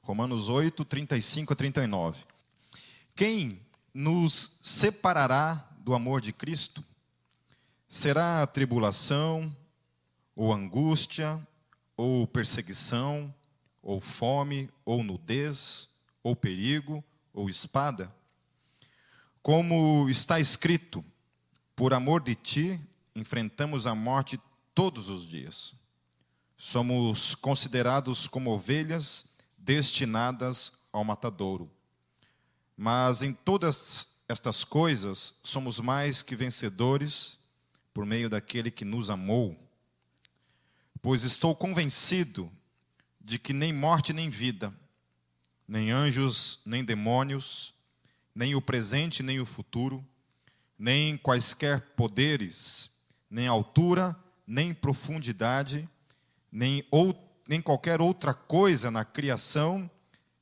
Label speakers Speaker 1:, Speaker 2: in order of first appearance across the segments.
Speaker 1: Romanos 8, 35 a 39. Quem nos separará do amor de Cristo? Será a tribulação, ou angústia, ou perseguição, ou fome, ou nudez, ou perigo, ou espada? Como está escrito, por amor de ti, enfrentamos a morte todos os dias. Somos considerados como ovelhas destinadas ao matadouro. Mas em todas estas coisas, somos mais que vencedores por meio daquele que nos amou. Pois estou convencido de que nem morte nem vida, nem anjos nem demônios, nem o presente nem o futuro, nem quaisquer poderes, nem altura, nem profundidade, nem qualquer outra coisa na criação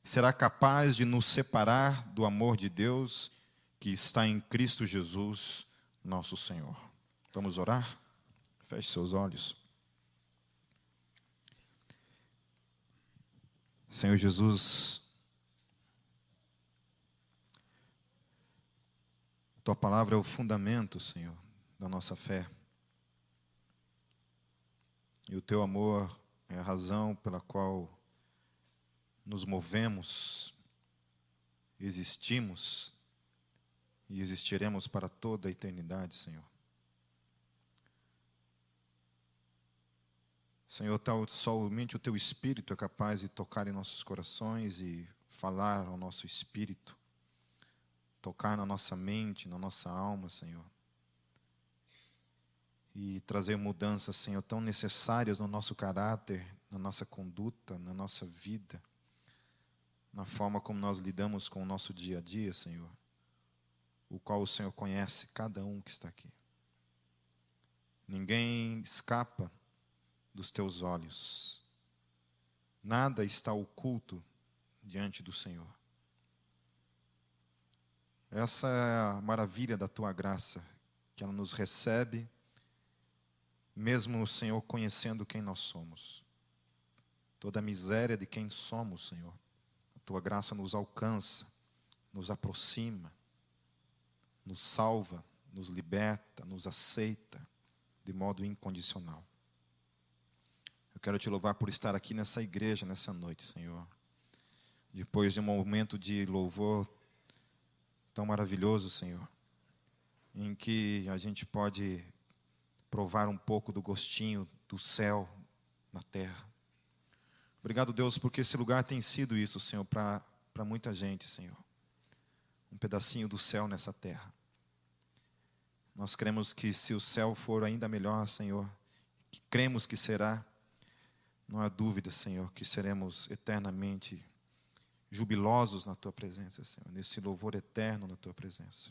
Speaker 1: será capaz de nos separar do amor de Deus que está em Cristo Jesus, nosso Senhor. Vamos orar? Feche seus olhos. Senhor Jesus, Tua palavra é o fundamento, Senhor, da nossa fé. E o Teu amor é a razão pela qual nos movemos, existimos e existiremos para toda a eternidade, Senhor. Senhor, somente o Teu Espírito é capaz de tocar em nossos corações e falar ao nosso espírito, tocar na nossa mente, na nossa alma, Senhor, e trazer mudanças, Senhor, tão necessárias no nosso caráter, na nossa conduta, na nossa vida, na forma como nós lidamos com o nosso dia a dia, Senhor, o qual o Senhor conhece cada um que está aqui. Ninguém escapa dos Teus olhos. Nada está oculto diante do Senhor. Essa é a maravilha da Tua graça, que ela nos recebe, mesmo o Senhor conhecendo quem nós somos. Toda a miséria de quem somos, Senhor, a Tua graça nos alcança, nos aproxima, nos salva, nos liberta, nos aceita de modo incondicional. Eu quero Te louvar por estar aqui nessa igreja, nessa noite, Senhor. Depois de um momento de louvor tão maravilhoso, Senhor, em que a gente pode provar um pouco do gostinho do céu na terra. Obrigado, Deus, porque esse lugar tem sido isso, Senhor, para muita gente, Senhor. Um pedacinho do céu nessa terra. Nós cremos que se o céu for ainda melhor, Senhor, que cremos que será, não há dúvida, Senhor, que seremos eternamente jubilosos na Tua presença, Senhor, nesse louvor eterno na Tua presença.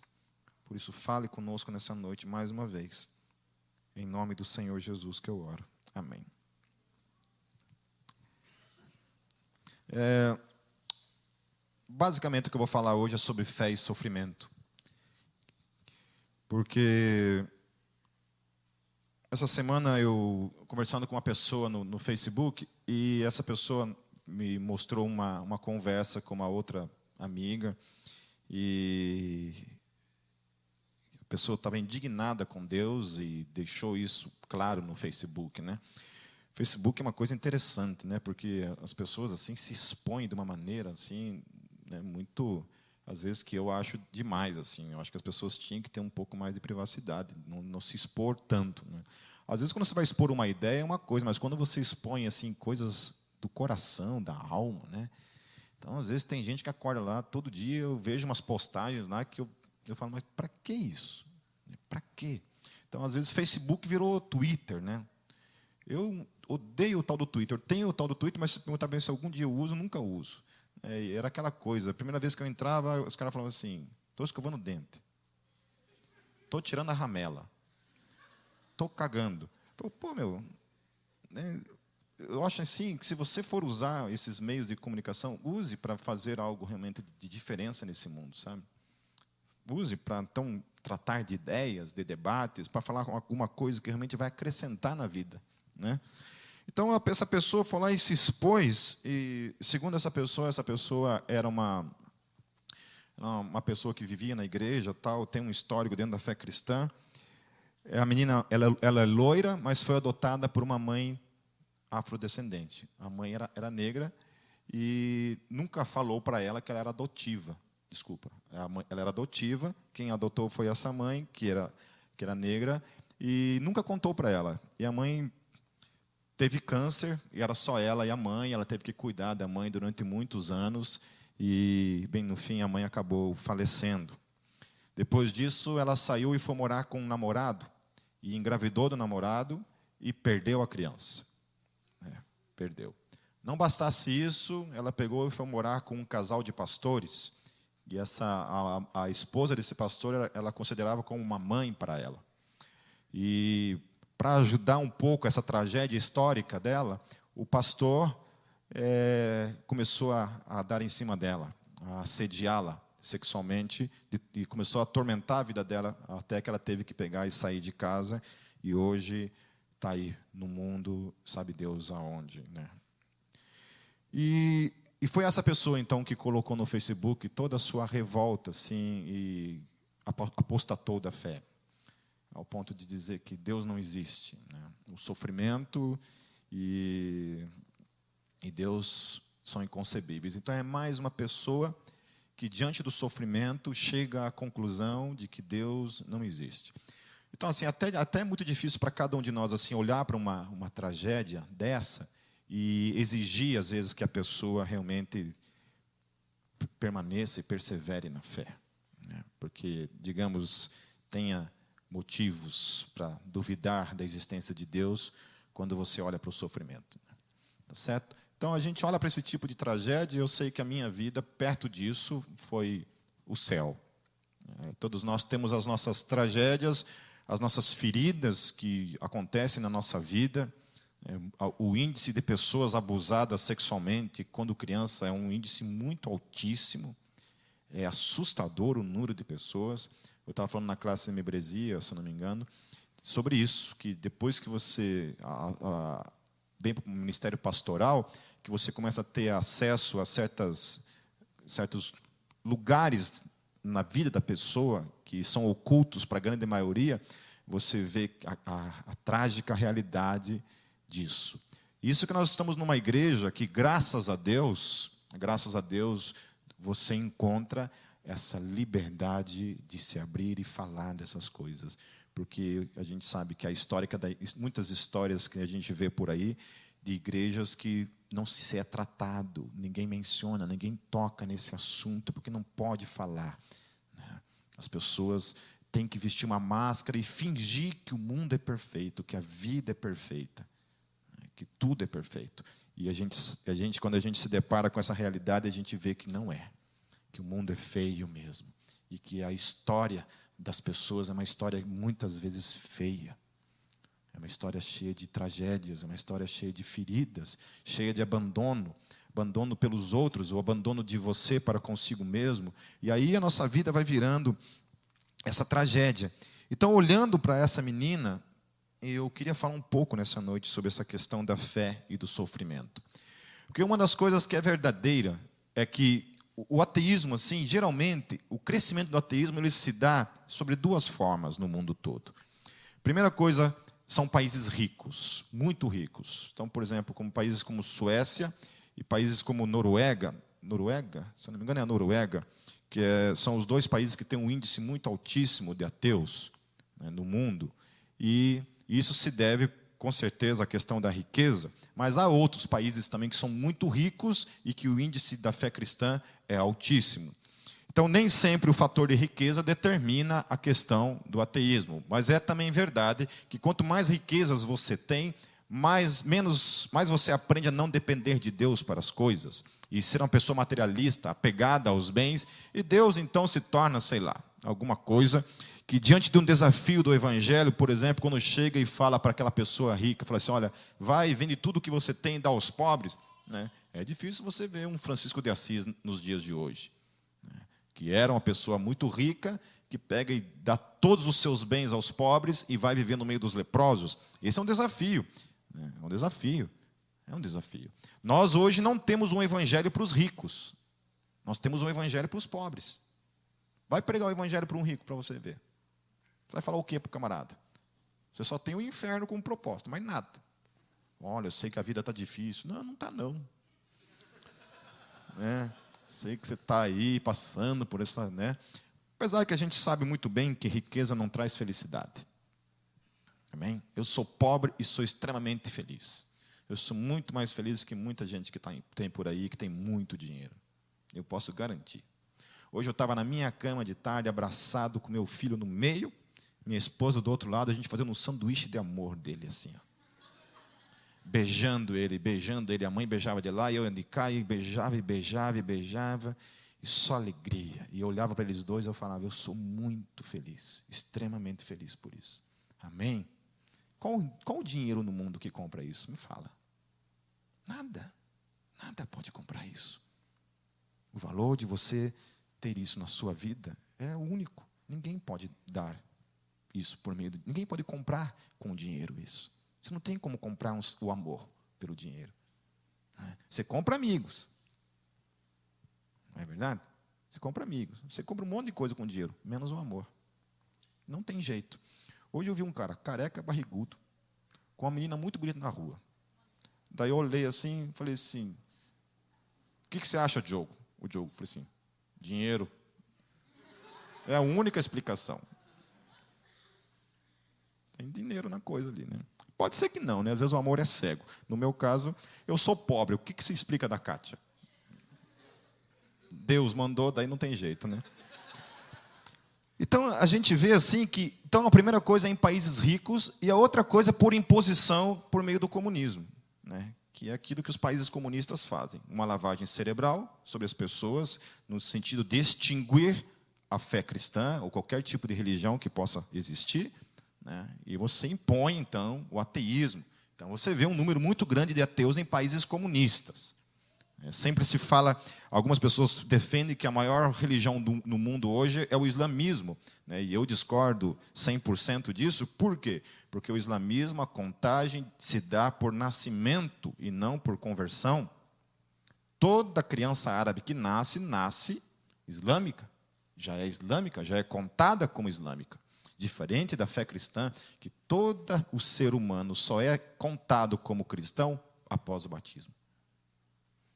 Speaker 1: Por isso, fale conosco nessa noite mais uma vez. Em nome do Senhor Jesus que eu oro. Amém. Basicamente, o que eu vou falar hoje é sobre fé e sofrimento. Porque essa semana eu conversando com uma pessoa no Facebook, e essa pessoa me mostrou uma conversa com uma outra amiga, e a pessoa estava indignada com Deus e deixou isso claro no Facebook, né? O Facebook é uma coisa interessante, né? Porque as pessoas assim se expõem de uma maneira assim, né, muito, às vezes, que eu acho demais, assim. Eu acho que as pessoas tinham que ter um pouco mais de privacidade, não se expor tanto, né? Às vezes, quando você vai expor uma ideia é uma coisa, mas quando você expõe assim coisas do coração, da alma, né? Então, às vezes, tem gente que acorda lá, todo dia eu vejo umas postagens lá que eu falo, mas para que isso? Para quê? Então, às vezes, Facebook virou Twitter, né? Eu odeio o tal do Twitter. Eu tenho o tal do Twitter, mas se perguntar bem se algum dia eu uso, nunca uso. Era aquela coisa. A primeira vez que eu entrava, os caras falavam assim, estou escovando o dente. Estou tirando a ramela. Estou cagando. Pô, meu, né? Eu acho assim, que se você for usar esses meios de comunicação, use para fazer algo realmente de diferença nesse mundo, sabe? Use para, então, tratar de ideias, de debates, para falar alguma coisa que realmente vai acrescentar na vida, né? Então, essa pessoa foi lá e se expôs, e segundo essa pessoa era uma pessoa que vivia na igreja, tal, tem um histórico dentro da fé cristã. A menina, ela é loira, mas foi adotada por uma mãe afrodescendente. A mãe era negra e nunca falou para ela que ela era adotiva. Desculpa, ela era adotiva, quem adotou foi essa mãe, que era negra, e nunca contou para ela. E a mãe teve câncer, e era só ela e a mãe, ela teve que cuidar da mãe durante muitos anos, e, bem, no fim, a mãe acabou falecendo. Depois disso, ela saiu e foi morar com um namorado, e engravidou do namorado, e perdeu a criança. Perdeu. Não bastasse isso, ela pegou e foi morar com um casal de pastores, e a esposa desse pastor, ela considerava como uma mãe para ela. E para ajudar um pouco essa tragédia histórica dela, o pastor começou a dar em cima dela, a assediá-la sexualmente, e começou a atormentar a vida dela, até que ela teve que pegar e sair de casa, e hoje está aí no mundo, sabe Deus aonde, né? E foi essa pessoa, então, que colocou no Facebook toda a sua revolta, assim, e apostatou da fé, ao ponto de dizer que Deus não existe, né? O sofrimento e Deus são inconcebíveis. Então, é mais uma pessoa que, diante do sofrimento, chega à conclusão de que Deus não existe. Então, assim, até é muito difícil para cada um de nós assim, olhar para uma tragédia dessa e exigir, às vezes, que a pessoa realmente permaneça e persevere na fé, né? Porque, digamos, tenha motivos para duvidar da existência de Deus quando você olha para o sofrimento, né? Tá certo? Então, a gente olha para esse tipo de tragédia, e eu sei que a minha vida, perto disso, foi o céu. Todos nós temos as nossas tragédias, as nossas feridas que acontecem na nossa vida. O índice de pessoas abusadas sexualmente quando criança é um índice muito altíssimo. É assustador o número de pessoas. Eu estava falando na classe de membresia, se eu não me engano, sobre isso, que depois que você vem para o ministério pastoral, que você começa a ter acesso a certos lugares na vida da pessoa, que são ocultos para a grande maioria, você vê a trágica realidade disso. Isso que nós estamos numa igreja que, graças a Deus, você encontra essa liberdade de se abrir e falar dessas coisas. Porque a gente sabe que muitas histórias que a gente vê por aí, de igrejas que não se é tratado, ninguém menciona, ninguém toca nesse assunto, porque não pode falar, né? As pessoas têm que vestir uma máscara e fingir que o mundo é perfeito, que a vida é perfeita, né? Que tudo é perfeito. E quando a gente se depara com essa realidade, a gente vê que não é, que o mundo é feio mesmo, e que a história das pessoas é uma história muitas vezes feia. É uma história cheia de tragédias, é uma história cheia de feridas, cheia de abandono pelos outros, o abandono de você para consigo mesmo. E aí a nossa vida vai virando essa tragédia. Então, olhando para essa menina, eu queria falar um pouco nessa noite sobre essa questão da fé e do sofrimento. Porque uma das coisas que é verdadeira é que o ateísmo, assim, geralmente, o crescimento do ateísmo ele se dá sobre duas formas no mundo todo. Primeira coisa, são países ricos, muito ricos. Então, por exemplo, como países como Suécia e países como Noruega, se eu não me engano é a Noruega, que são os dois países que têm um índice muito altíssimo de ateus, né, no mundo. E isso se deve, com certeza, à questão da riqueza, mas há outros países também que são muito ricos e que o índice da fé cristã é altíssimo. Então, nem sempre o fator de riqueza determina a questão do ateísmo. Mas é também verdade que quanto mais riquezas você tem, mais você aprende a não depender de Deus para as coisas. E ser uma pessoa materialista, apegada aos bens. E Deus, então, se torna, sei lá, alguma coisa que, diante de um desafio do Evangelho, por exemplo, quando chega e fala para aquela pessoa rica, fala assim, olha, vai e vende tudo o que você tem e dá aos pobres. Né? É difícil você ver um Francisco de Assis nos dias de hoje, que era uma pessoa muito rica, que pega e dá todos os seus bens aos pobres e vai viver no meio dos leprosos. Esse é um desafio, né? É um desafio. É um desafio. Nós hoje não temos um evangelho para os ricos. Nós temos um evangelho para os pobres. Vai pregar o evangelho para um rico para você ver. Você vai falar o quê para o camarada? Você só tem o inferno como proposta, mais nada. Olha, eu sei que a vida está difícil. Não, não está não. Sei que você está aí passando por essa... Apesar que a gente sabe muito bem que riqueza não traz felicidade. Amém? Eu sou pobre e sou extremamente feliz. Eu sou muito mais feliz que muita gente que tem por aí, que tem muito dinheiro. Eu posso garantir. Hoje eu estava na minha cama de tarde, abraçado com meu filho no meio, minha esposa do outro lado, a gente fazendo um sanduíche de amor dele, assim, ó. Beijando ele, a mãe beijava de lá, e eu de cá, e beijava, e só alegria. E eu olhava para eles dois e eu falava, eu sou muito feliz, extremamente feliz por isso. Amém? Qual o dinheiro no mundo que compra isso? Me fala. Nada pode comprar isso. O valor de você ter isso na sua vida é único. Ninguém pode dar isso por meio de... Ninguém pode comprar com dinheiro isso. Você não tem como comprar o amor pelo dinheiro. Você compra amigos. Não é verdade? Você compra amigos. Você compra um monte de coisa com dinheiro, menos o amor. Não tem jeito. Hoje eu vi um cara careca, barrigudo, com uma menina muito bonita na rua. Daí eu olhei assim e falei assim, o que você acha, Diogo? O Diogo falou assim, dinheiro. É a única explicação. Tem dinheiro na coisa ali, né? Pode ser que não, né? Às vezes o amor é cego. No meu caso, eu sou pobre. O que se explica da Kátia? Deus mandou, daí não tem jeito, né? Então, a gente vê assim que... Então, a primeira coisa é em países ricos e a outra coisa é por imposição por meio do comunismo, né? Que é aquilo que os países comunistas fazem. Uma lavagem cerebral sobre as pessoas, no sentido de extinguir a fé cristã ou qualquer tipo de religião que possa existir, né? E você impõe, então, o ateísmo. Então, você vê um número muito grande de ateus em países comunistas. Sempre se fala, algumas pessoas defendem que a maior religião no mundo hoje é o islamismo, né? E eu discordo 100% disso. Por quê? Porque o islamismo, a contagem se dá por nascimento e não por conversão. Toda criança árabe que nasce islâmica, já é contada como islâmica. Diferente da fé cristã, que todo o ser humano só é contado como cristão após o batismo.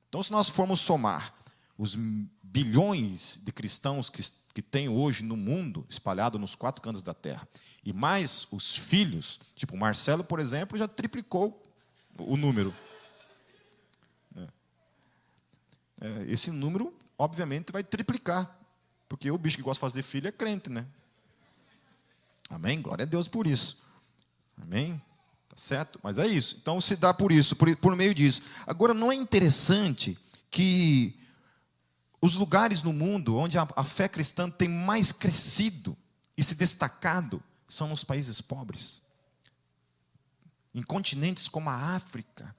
Speaker 1: Então, se nós formos somar os bilhões de cristãos que tem hoje no mundo, espalhado nos 4 cantos da terra, e mais os filhos, tipo o Marcelo, por exemplo, já triplicou o número. Esse número, obviamente, vai triplicar, porque o bicho que gosta de fazer filho é crente, né? Amém? Glória a Deus por isso. Amém? Tá certo? Mas é isso. Então, se dá por isso, por meio disso. Agora, não é interessante que os lugares no mundo onde a fé cristã tem mais crescido e se destacado são nos países pobres. Em continentes como a África,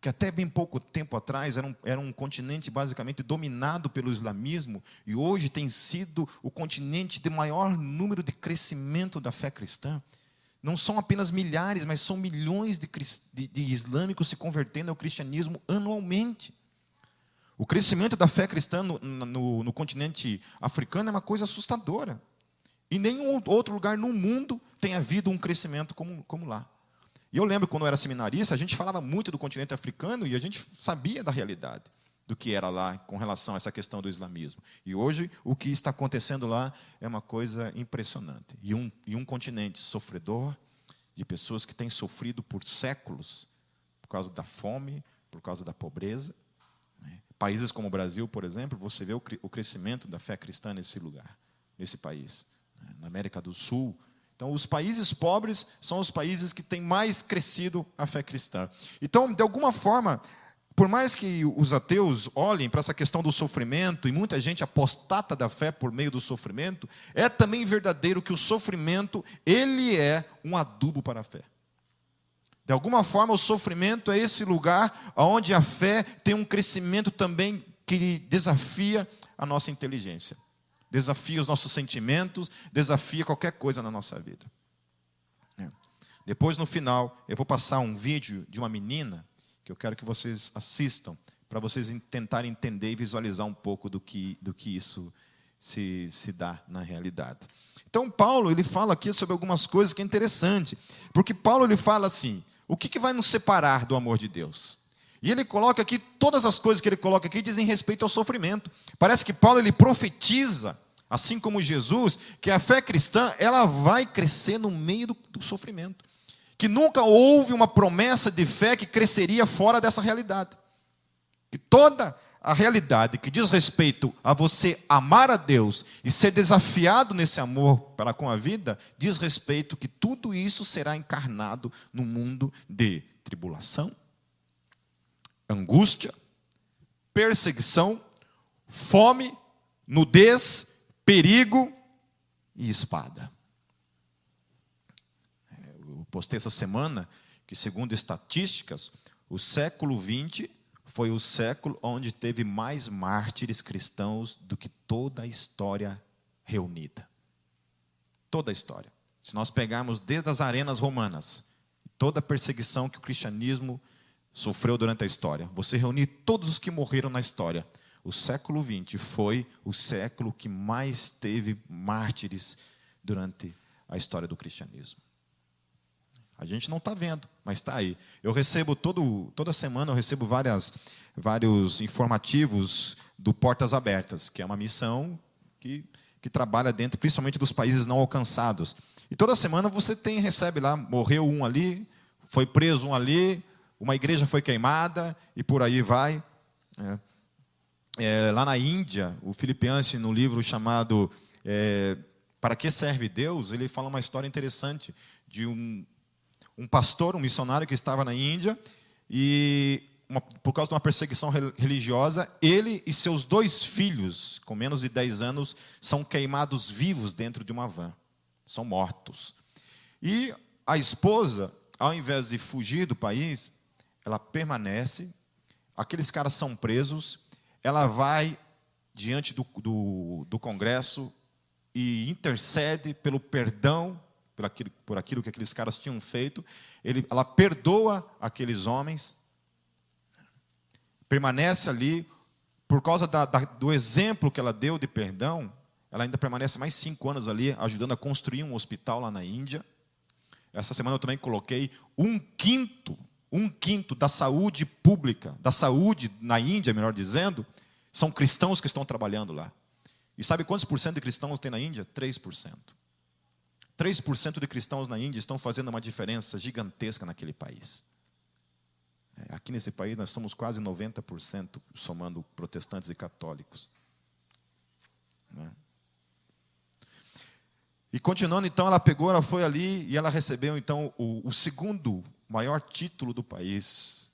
Speaker 1: que até bem pouco tempo atrás era um continente basicamente dominado pelo islamismo, e hoje tem sido o continente de maior número de crescimento da fé cristã. Não são apenas milhares, mas são milhões de islâmicos se convertendo ao cristianismo anualmente. O crescimento da fé cristã no continente africano é uma coisa assustadora. Em nenhum outro lugar no mundo tem havido um crescimento como lá. E eu lembro, quando eu era seminarista, a gente falava muito do continente africano e a gente sabia da realidade, do que era lá com relação a essa questão do islamismo. E hoje, o que está acontecendo lá é uma coisa impressionante. E um continente sofredor, de pessoas que têm sofrido por séculos, por causa da fome, por causa da pobreza. Países como o Brasil, por exemplo, você vê o crescimento da fé cristã nesse lugar, nesse país. Na América do Sul. Então, os países pobres são os países que têm mais crescido a fé cristã. Então, de alguma forma, por mais que os ateus olhem para essa questão do sofrimento, e muita gente apostata da fé por meio do sofrimento, é também verdadeiro que o sofrimento, ele é um adubo para a fé. De alguma forma, o sofrimento é esse lugar onde a fé tem um crescimento também que desafia a nossa inteligência. Desafia os nossos sentimentos, desafia qualquer coisa na nossa vida. Depois, no final, eu vou passar um vídeo de uma menina que eu quero que vocês assistam, para vocês tentarem entender e visualizar um pouco do que isso se dá na realidade. Então, Paulo, ele fala aqui sobre algumas coisas que é interessante, porque Paulo, ele fala assim, o que vai nos separar do amor de Deus? E ele coloca aqui, todas as coisas que ele coloca aqui dizem respeito ao sofrimento. Parece que Paulo, ele profetiza, assim como Jesus, que a fé cristã, ela vai crescer no meio do sofrimento. Que nunca houve uma promessa de fé que cresceria fora dessa realidade. Que toda a realidade que diz respeito a você amar a Deus e ser desafiado nesse amor para com a vida, diz respeito que tudo isso será encarnado no mundo de tribulação, angústia, perseguição, fome, nudez, perigo e espada. Eu postei essa semana que, segundo estatísticas, o século XX foi o século onde teve mais mártires cristãos do que toda a história reunida. Toda a história. Se nós pegarmos desde as arenas romanas, toda a perseguição que o cristianismo sofreu durante a história, você reunir todos os que morreram na história, o século XX foi o século que mais teve mártires durante a história do cristianismo. A gente não está vendo, mas está aí. Eu recebo toda semana, eu recebo vários informativos do Portas Abertas, que é uma missão que trabalha dentro, principalmente dos países não alcançados. E toda semana você recebe lá, morreu um ali, foi preso um ali, uma igreja foi queimada, e por aí vai. Lá na Índia, o Philip Yancey, no livro chamado Para que serve Deus?, ele fala uma história interessante de um pastor, um missionário que estava na Índia, e por causa de uma perseguição religiosa, ele e seus 2 filhos, com menos de 10 anos, são queimados vivos dentro de uma van. São mortos. E a esposa, ao invés de fugir do país, ela permanece, aqueles caras são presos, ela vai diante do Congresso e intercede pelo perdão, por aquilo que aqueles caras tinham feito. Ela perdoa aqueles homens, permanece ali, por causa do exemplo que ela deu de perdão, ela ainda permanece mais 5 anos ali, ajudando a construir um hospital lá na Índia. Essa semana eu também coloquei 1/5 da saúde pública, da saúde na Índia, melhor dizendo, são cristãos que estão trabalhando lá. E sabe quantos por cento de cristãos tem na Índia? 3%. 3% de cristãos na Índia estão fazendo uma diferença gigantesca naquele país. Aqui nesse país nós somos quase 90%, somando protestantes e católicos. E continuando, então, ela foi ali e ela recebeu, então, o segundo maior título do país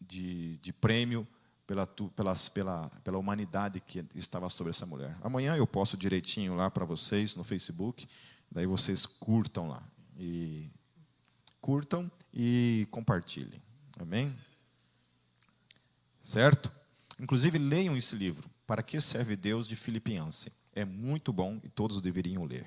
Speaker 1: de prêmio pela humanidade que estava sobre essa mulher. Amanhã eu posto direitinho lá para vocês no Facebook, daí vocês curtam lá. Curtam e compartilhem. Amém? Certo? Inclusive, leiam esse livro, Para que serve Deus, de Philip Yancey. É muito bom e todos deveriam ler.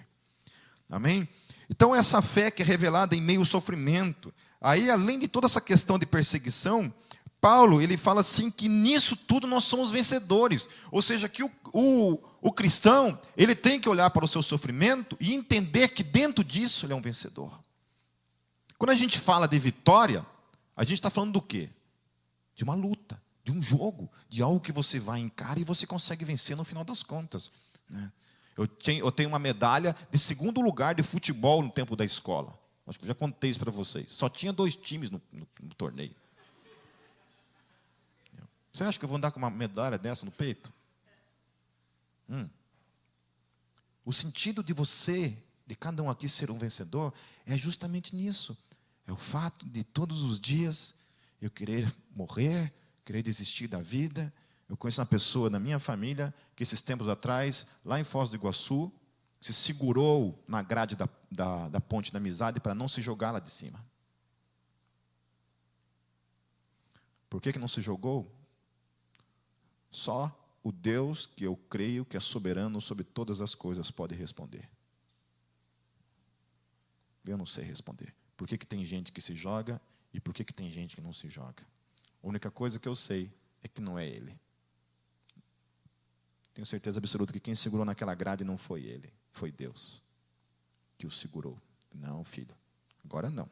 Speaker 1: Amém? Então, essa fé que é revelada em meio ao sofrimento, aí, além de toda essa questão de perseguição, Paulo, ele fala assim que nisso tudo nós somos vencedores. Ou seja, que o cristão, ele tem que olhar para o seu sofrimento e entender que dentro disso ele é um vencedor. Quando a gente fala de vitória, a gente está falando do quê? De uma luta, de um jogo, de algo que você vai encarar e você consegue vencer no final das contas. Eu tenho uma medalha de 2º lugar de futebol no tempo da escola. Acho que eu já contei isso para vocês. Só tinha 2 times no torneio. Você acha que eu vou andar com uma medalha dessa no peito? O sentido de você, de cada um aqui ser um vencedor, é justamente nisso. É o fato de todos os dias eu querer morrer, querer desistir da vida. Eu conheço uma pessoa na minha família que esses tempos atrás, lá em Foz do Iguaçu, se segurou na grade da ponte da amizade para não se jogar lá de cima. Por que não se jogou? Só o Deus que eu creio que é soberano sobre todas as coisas pode responder. Eu não sei responder. Por que tem gente que se joga E por que tem gente que não se joga? A única coisa que eu sei é que não é ele. Tenho certeza absoluta que quem segurou naquela grade não foi ele, foi Deus que o segurou. Não, filho, agora não.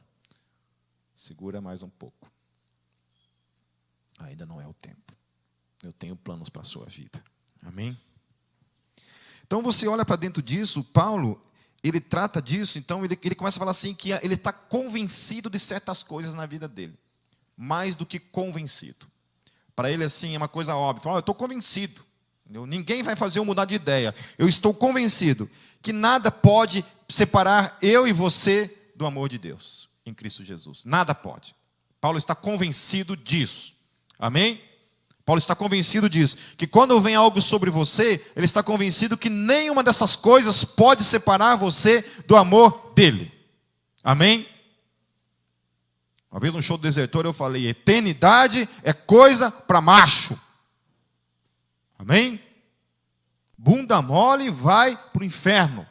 Speaker 1: Segura mais um pouco. Ainda não é o tempo. Eu tenho planos para a sua vida. Amém? Então você olha para dentro disso, Paulo, ele trata disso, então ele começa a falar assim, que ele está convencido de certas coisas na vida dele. Mais do que convencido. Para ele, assim, é uma coisa óbvia. Fala, eu estou convencido. Ninguém vai fazer eu mudar de ideia. Eu estou convencido que nada pode separar eu e você do amor de Deus em Cristo Jesus. Nada pode. Paulo está convencido disso. Amém? Paulo está convencido disso. Que quando vem algo sobre você, ele está convencido que nenhuma dessas coisas pode separar você do amor dele. Amém? Uma vez no show do Desertor eu falei, eternidade é coisa para macho. Amém? Bunda mole vai para o inferno.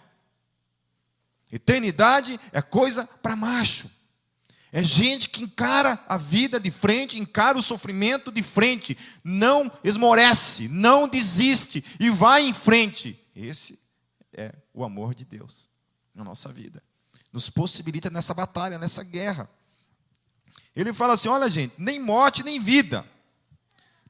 Speaker 1: Eternidade é coisa para macho. É gente que encara a vida de frente, encara o sofrimento de frente, não esmorece, não desiste e vai em frente. Esse é o amor de Deus na nossa vida. Nos possibilita nessa batalha, nessa guerra. Ele fala assim, olha gente, nem morte, nem vida,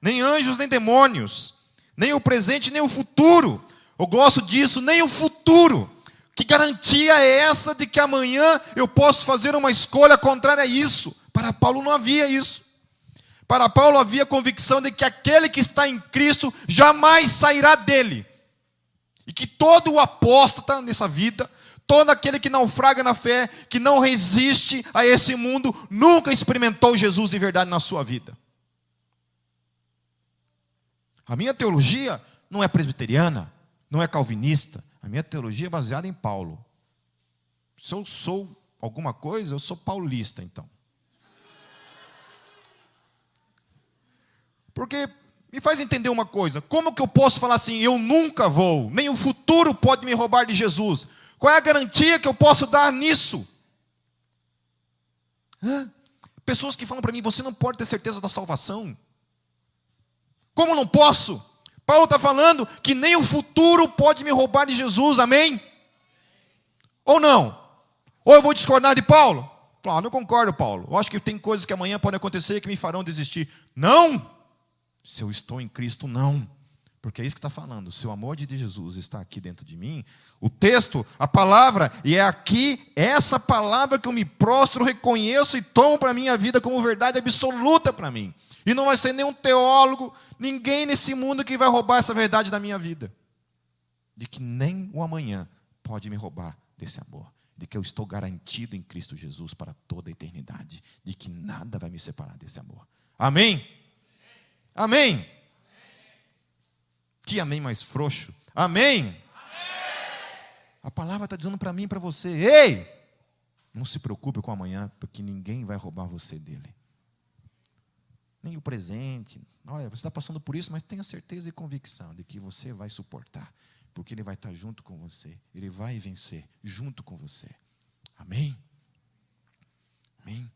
Speaker 1: nem anjos, nem demônios, nem o presente, nem o futuro. Eu gosto disso, nem o futuro. Que garantia é essa de que amanhã eu posso fazer uma escolha contrária a isso? Para Paulo não havia isso. Para Paulo havia a convicção de que aquele que está em Cristo jamais sairá dele. E que todo o apóstata nessa vida, todo aquele que naufraga na fé, que não resiste a esse mundo, nunca experimentou Jesus de verdade na sua vida. A minha teologia não é presbiteriana, não é calvinista. A minha teologia é baseada em Paulo. Se eu sou alguma coisa, eu sou paulista, então. Porque me faz entender uma coisa. Como que eu posso falar assim, eu nunca vou, nem o futuro pode me roubar de Jesus? Qual é a garantia que eu posso dar nisso? Pessoas que falam para mim, você não pode ter certeza da salvação. Como não posso? Paulo está falando que nem o futuro pode me roubar de Jesus, amém? Ou não? Ou eu vou discordar de Paulo? Claro, não concordo, Paulo. Eu acho que tem coisas que amanhã podem acontecer que me farão desistir. Não! Se eu estou em Cristo, não. Porque é isso que está falando. O seu amor de Jesus está aqui dentro de mim. O texto, a palavra, e é aqui, essa palavra que eu me prostro, reconheço e tomo para a minha vida como verdade absoluta para mim. E não vai ser nenhum teólogo, ninguém nesse mundo que vai roubar essa verdade da minha vida. De que nem o amanhã pode me roubar desse amor. De que eu estou garantido em Cristo Jesus para toda a eternidade. De que nada vai me separar desse amor. Amém? Amém? Que amém mais frouxo. Amém? A palavra está dizendo para mim e para você. Ei! Não se preocupe com amanhã, porque ninguém vai roubar você dele. Nem o presente. Olha, você está passando por isso, mas tenha certeza e convicção de que você vai suportar, porque ele vai estar junto com você, ele vai vencer junto com você. Amém? Amém?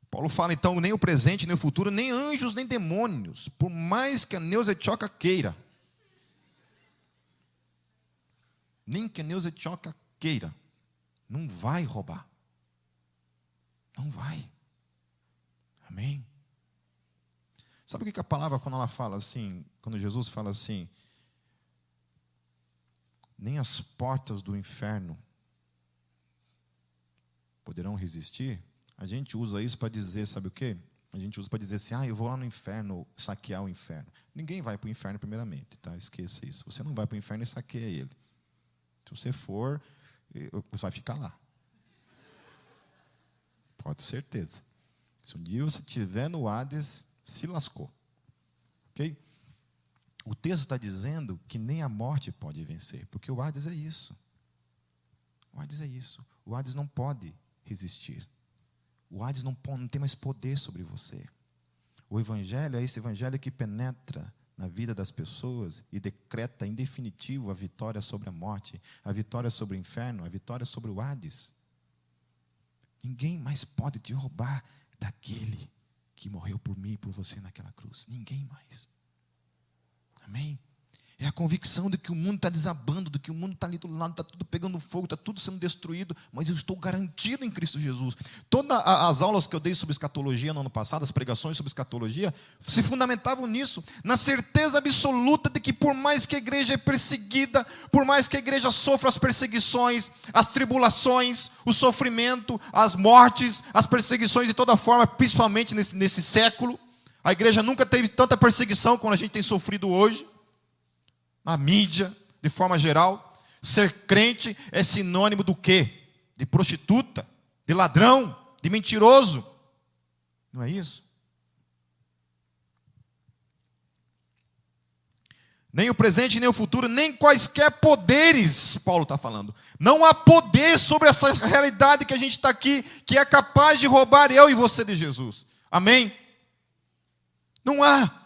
Speaker 1: Paulo fala então, nem o presente, nem o futuro, nem anjos, nem demônios, por mais que a Neuza Etioca queira. Nem que a Neuza Etioca queira, não vai roubar. Não vai. Amém? Sabe o que a palavra, quando ela fala assim, quando Jesus fala assim, nem as portas do inferno poderão resistir? A gente usa isso para dizer, sabe o quê? A gente usa para dizer assim, eu vou lá no inferno saquear o inferno. Ninguém vai para o inferno primeiramente, tá? Esqueça isso. Você não vai para o inferno e saqueia ele. Se você for, você vai ficar lá. Pode ter certeza. Se um dia você estiver no Hades, se lascou. Ok? O texto está dizendo que nem a morte pode vencer, porque o Hades é isso. O Hades é isso. O Hades não pode resistir. O Hades não tem mais poder sobre você. O Evangelho é esse Evangelho que penetra na vida das pessoas e decreta em definitivo a vitória sobre a morte, a vitória sobre o inferno, a vitória sobre o Hades. Ninguém mais pode te roubar daquele que morreu por mim e por você naquela cruz. Ninguém mais. Amém? É a convicção de que o mundo está desabando, de que o mundo está ali do lado, está tudo pegando fogo, está tudo sendo destruído, mas eu estou garantido em Cristo Jesus. Todas as aulas que eu dei sobre escatologia no ano passado, as pregações sobre escatologia, se fundamentavam nisso, na certeza absoluta de que por mais que a igreja é perseguida, por mais que a igreja sofra as perseguições, as tribulações, o sofrimento, as mortes, as perseguições de toda forma, principalmente nesse século, a igreja nunca teve tanta perseguição como a gente tem sofrido hoje. Na mídia, de forma geral, ser crente é sinônimo do quê? De prostituta, de ladrão, de mentiroso. Não é isso? Nem o presente, nem o futuro, nem quaisquer poderes, Paulo está falando. Não há poder sobre essa realidade que a gente está aqui, que é capaz de roubar eu e você de Jesus. Amém? Não há.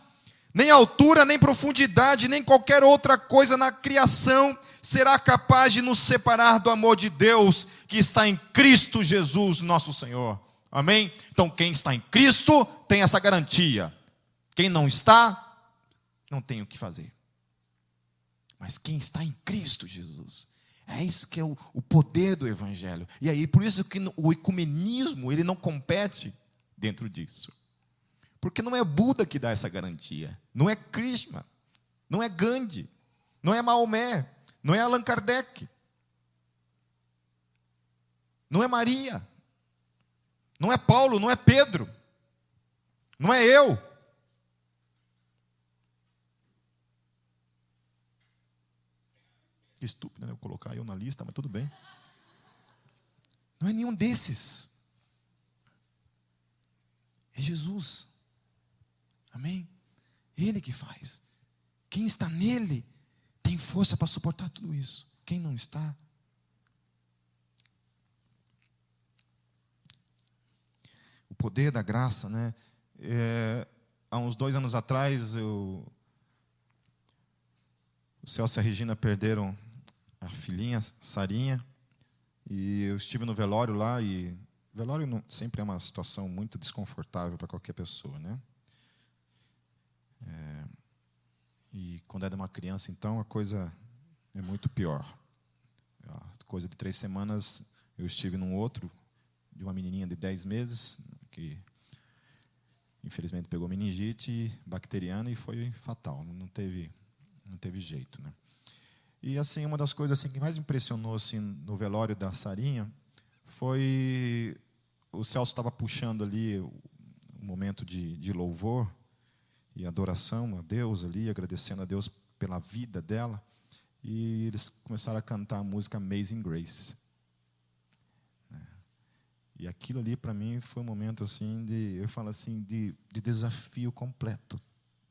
Speaker 1: Nem altura, nem profundidade, nem qualquer outra coisa na criação será capaz de nos separar do amor de Deus que está em Cristo Jesus, nosso Senhor. Amém? Então, quem está em Cristo tem essa garantia. Quem não está, não tem o que fazer. Mas quem está em Cristo Jesus, é isso que é o poder do Evangelho. E aí, por isso que o ecumenismo, ele não compete dentro disso. Porque não é Buda que dá essa garantia, não é Krishna, não é Gandhi, não é Maomé, não é Allan Kardec, não é Maria, não é Paulo, não é Pedro, não é eu. Que estúpido, né? Eu colocar eu na lista, mas tudo bem. Não é nenhum desses. É Jesus. Amém? Ele que faz. Quem está nele tem força para suportar tudo isso. Quem não está, o poder da graça, né? Há uns 2 anos atrás, o Celso e a Regina perderam a filhinha, Sarinha, e eu estive no velório lá, e velório sempre é uma situação muito desconfortável para qualquer pessoa, né? E quando é de uma criança, então, a coisa é muito pior. Coisa de 3 semanas, eu estive num outro, de uma menininha de 10 meses, que infelizmente pegou meningite bacteriana e foi fatal, não teve jeito, né? E assim, uma das coisas assim, que mais impressionou assim, no velório da Sarinha foi o Celso estava puxando ali um momento de louvor e adoração a Deus ali, agradecendo a Deus pela vida dela, e eles começaram a cantar a música Amazing Grace. E aquilo ali para mim foi um momento assim eu falo assim, de desafio completo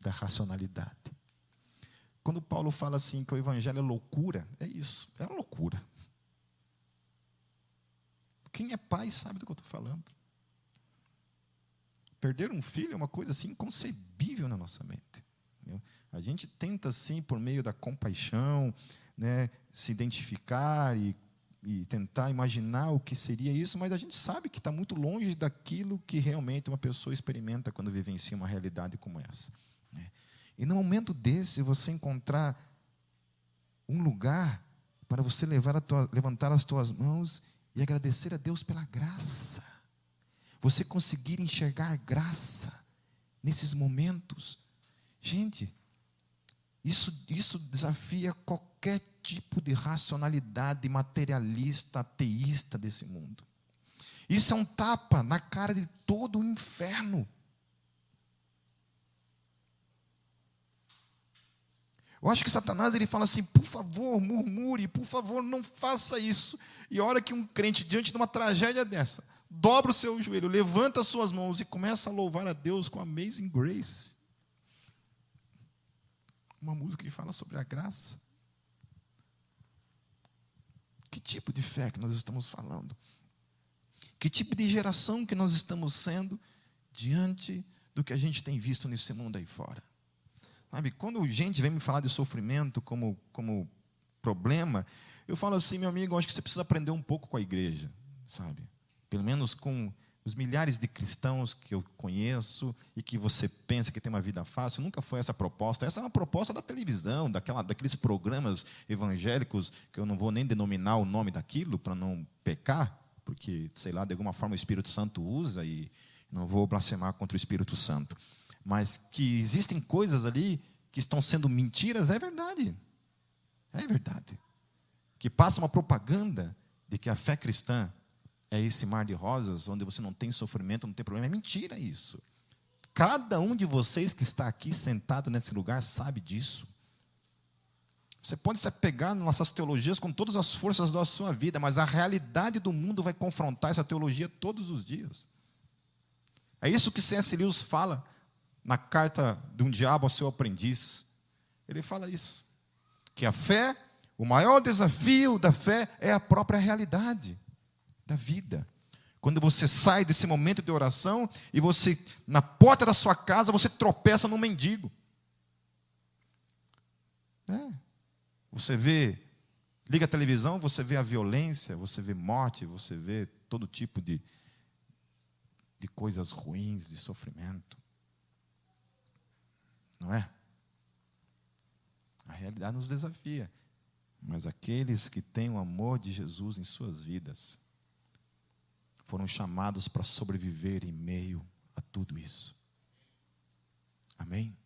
Speaker 1: da racionalidade. Quando Paulo fala assim que o evangelho é loucura, é isso, é uma loucura. Quem é pai sabe do que eu estou falando. Perder um filho é uma coisa assim inconcebível na nossa mente. Entendeu? A gente tenta assim, por meio da compaixão, né, se identificar e tentar imaginar o que seria isso, mas a gente sabe que está muito longe daquilo que realmente uma pessoa experimenta quando vivencia uma realidade como essa. Né? E no momento desse, você encontrar um lugar para você levantar as tuas mãos e agradecer a Deus pela graça. Você conseguir enxergar graça nesses momentos. Gente, isso desafia qualquer tipo de racionalidade materialista, ateísta desse mundo. Isso é um tapa na cara de todo o inferno. Eu acho que Satanás ele fala assim, por favor, murmure, por favor, não faça isso. E a hora que um crente, diante de uma tragédia dessa, dobra o seu joelho, levanta as suas mãos e começa a louvar a Deus com Amazing Grace. Uma música que fala sobre a graça. Que tipo de fé que nós estamos falando? Que tipo de geração que nós estamos sendo diante do que a gente tem visto nesse mundo aí fora? Sabe, quando gente vem me falar de sofrimento como problema, eu falo assim, meu amigo, eu acho que você precisa aprender um pouco com a igreja, sabe? pelo menos com os milhares de cristãos que eu conheço e que você pensa que tem uma vida fácil, nunca foi essa a proposta. Essa é uma proposta da televisão, daqueles programas evangélicos, que eu não vou nem denominar o nome daquilo para não pecar, porque, sei lá, de alguma forma o Espírito Santo usa e não vou blasfemar contra o Espírito Santo. Mas que existem coisas ali que estão sendo mentiras, é verdade. É verdade. Que passa uma propaganda de que a fé cristã é esse mar de rosas, onde você não tem sofrimento, não tem problema. É mentira isso. Cada um de vocês que está aqui sentado nesse lugar sabe disso. Você pode se apegar nessas teologias com todas as forças da sua vida, mas a realidade do mundo vai confrontar essa teologia todos os dias. É isso que C.S. Lewis fala na carta de um diabo ao seu aprendiz. Ele fala isso, que a fé, o maior desafio da fé é a própria realidade da vida. Quando você sai desse momento de oração e você, na porta da sua casa, você tropeça num mendigo. Você vê, liga a televisão, você vê a violência, você vê morte, você vê todo tipo de coisas ruins, de sofrimento. Não é? A realidade nos desafia. Mas aqueles que têm o amor de Jesus em suas vidas foram chamados para sobreviver em meio a tudo isso. Amém?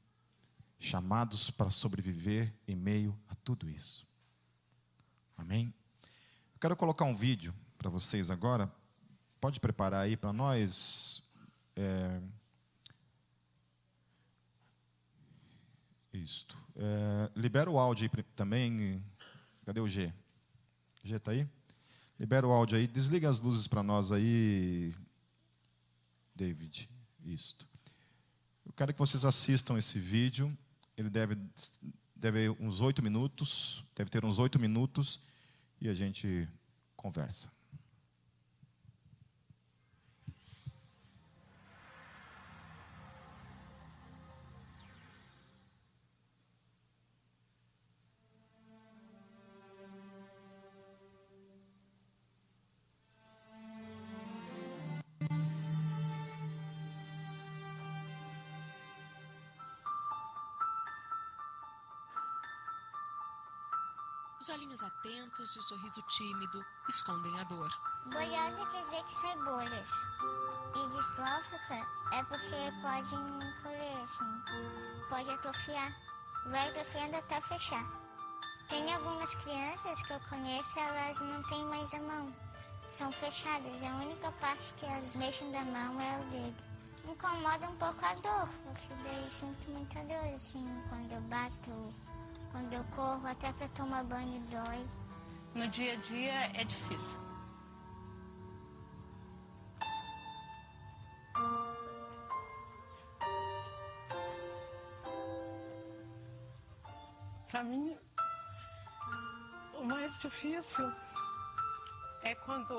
Speaker 1: Chamados para sobreviver em meio a tudo isso. Amém? Eu quero colocar um vídeo para vocês agora. Pode preparar aí para nós. Isto. Libera o áudio aí também. Cadê o G? G está aí? Libera o áudio aí. Desliga as luzes para nós aí, David. Isto. Eu quero que vocês assistam esse vídeo. Ele deve uns 8 minutos. Deve ter uns 8 minutos. E a gente conversa.
Speaker 2: Os olhinhos atentos e o sorriso tímido escondem a dor.
Speaker 3: Boiosa quer dizer que sai bolhas. E distrófica é porque pode encolher, assim. Pode atrofiar. Vai atrofiando até fechar. Tem algumas crianças que eu conheço, elas não têm mais a mão. São fechadas. A única parte que elas mexem da mão é o dedo. Incomoda um pouco a dor, porque daí sinto muita dor, assim, quando eu bato, quando eu corro, até para tomar banho dói.
Speaker 4: No dia a dia é difícil. Para mim, o mais difícil é quando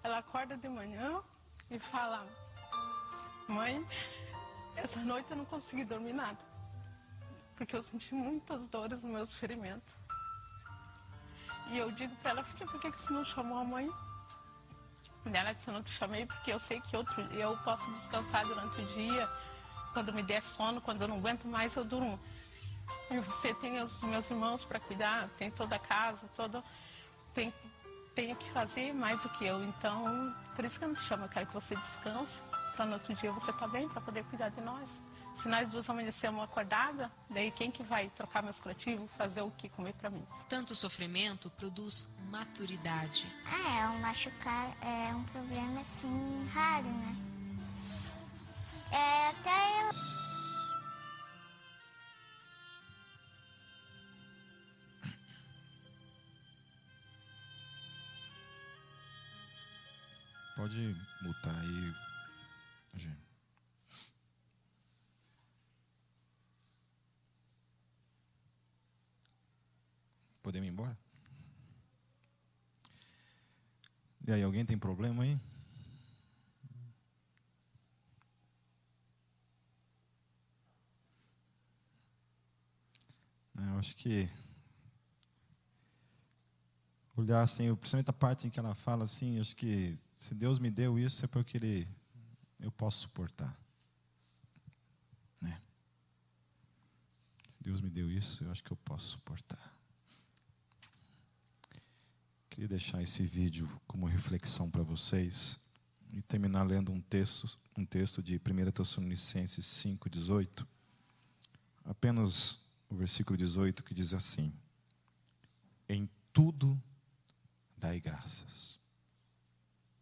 Speaker 4: ela acorda de manhã e fala: mãe, essa noite eu não consegui dormir nada, porque eu senti muitas dores no meu ferimento. E eu digo para ela: filha, por que você não chamou a mãe? Ela disse: eu não te chamei porque eu sei que eu posso descansar durante o dia, quando me der sono, quando eu não aguento mais eu durmo. E você tem os meus irmãos para cuidar, tem toda a casa, tem que fazer mais do que eu. Então, por isso que eu não te chamo, eu quero que você descanse, para no outro dia você estar bem, para poder cuidar de nós. Se nós duas amanhecemos acordada, daí quem que vai trocar meus curativos, fazer o que comer para mim?
Speaker 2: Tanto sofrimento produz maturidade.
Speaker 3: O machucar é um problema, assim, raro, né? Até eu...
Speaker 1: Pode mutar aí, gente. Podemos ir embora? E aí, alguém tem problema aí? Eu acho que olhar assim, principalmente a parte em que ela fala assim, acho que Se Deus me deu isso, é porque eu posso suportar. Né? Se Deus me deu isso, eu acho que eu posso suportar. Queria deixar esse vídeo como reflexão para vocês e terminar lendo um texto de 1 Tessalonicenses 5:18. Apenas o versículo 18, que diz assim: em tudo dai graças.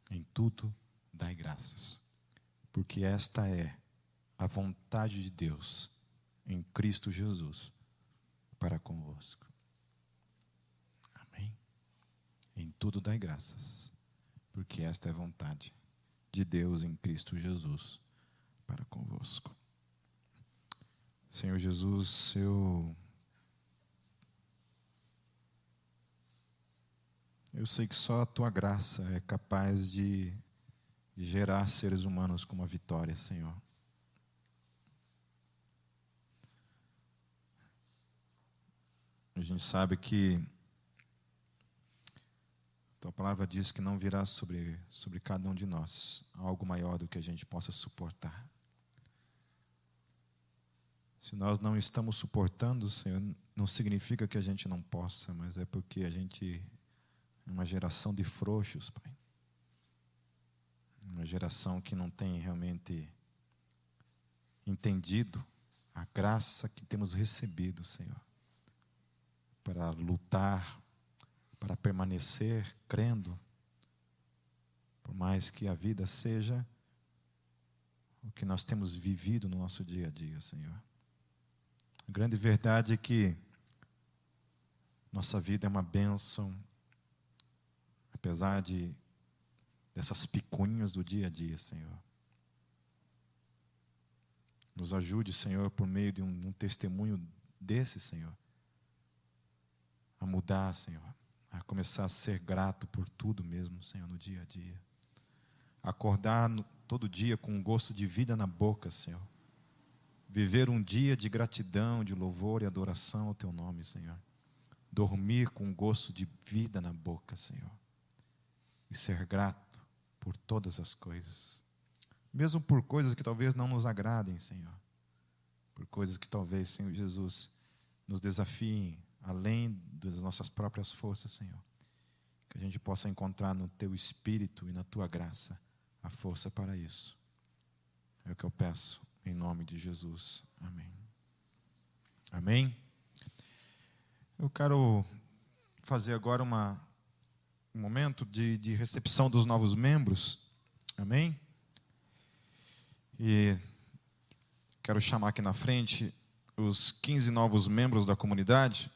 Speaker 1: Em tudo dai graças, porque esta é a vontade de Deus em Cristo Jesus para convosco. Amém? Em tudo dai graças, porque esta é a vontade de Deus em Cristo Jesus para convosco. Senhor Jesus, eu sei que só a Tua graça é capaz de gerar seres humanos com uma vitória, Senhor. A gente sabe que Tua palavra diz que não virá sobre cada um de nós algo maior do que a gente possa suportar. Se nós não estamos suportando, Senhor, não significa que a gente não possa, mas é porque a gente é uma geração de frouxos, Pai. Uma geração que não tem realmente entendido a graça que temos recebido, Senhor, para lutar, para permanecer crendo, por mais que a vida seja o que nós temos vivido no nosso dia a dia, Senhor. A grande verdade é que nossa vida é uma bênção, apesar dessas picuinhas do dia a dia, Senhor. Nos ajude, Senhor, por meio de um testemunho desse, Senhor, a mudar, Senhor, a começar a ser grato por tudo mesmo, Senhor, no dia a dia. Acordar todo dia com um gosto de vida na boca, Senhor. Viver um dia de gratidão, de louvor e adoração ao Teu nome, Senhor. Dormir com um gosto de vida na boca, Senhor. E ser grato por todas as coisas. Mesmo por coisas que talvez não nos agradem, Senhor. Por coisas que talvez, Senhor Jesus, nos desafiem além das nossas próprias forças, Senhor. Que a gente possa encontrar no Teu Espírito e na Tua graça a força para isso. É o que eu peço, em nome de Jesus. Amém. Amém? Eu quero fazer agora um momento de recepção dos novos membros. Amém? E quero chamar aqui na frente os 15 novos membros da comunidade.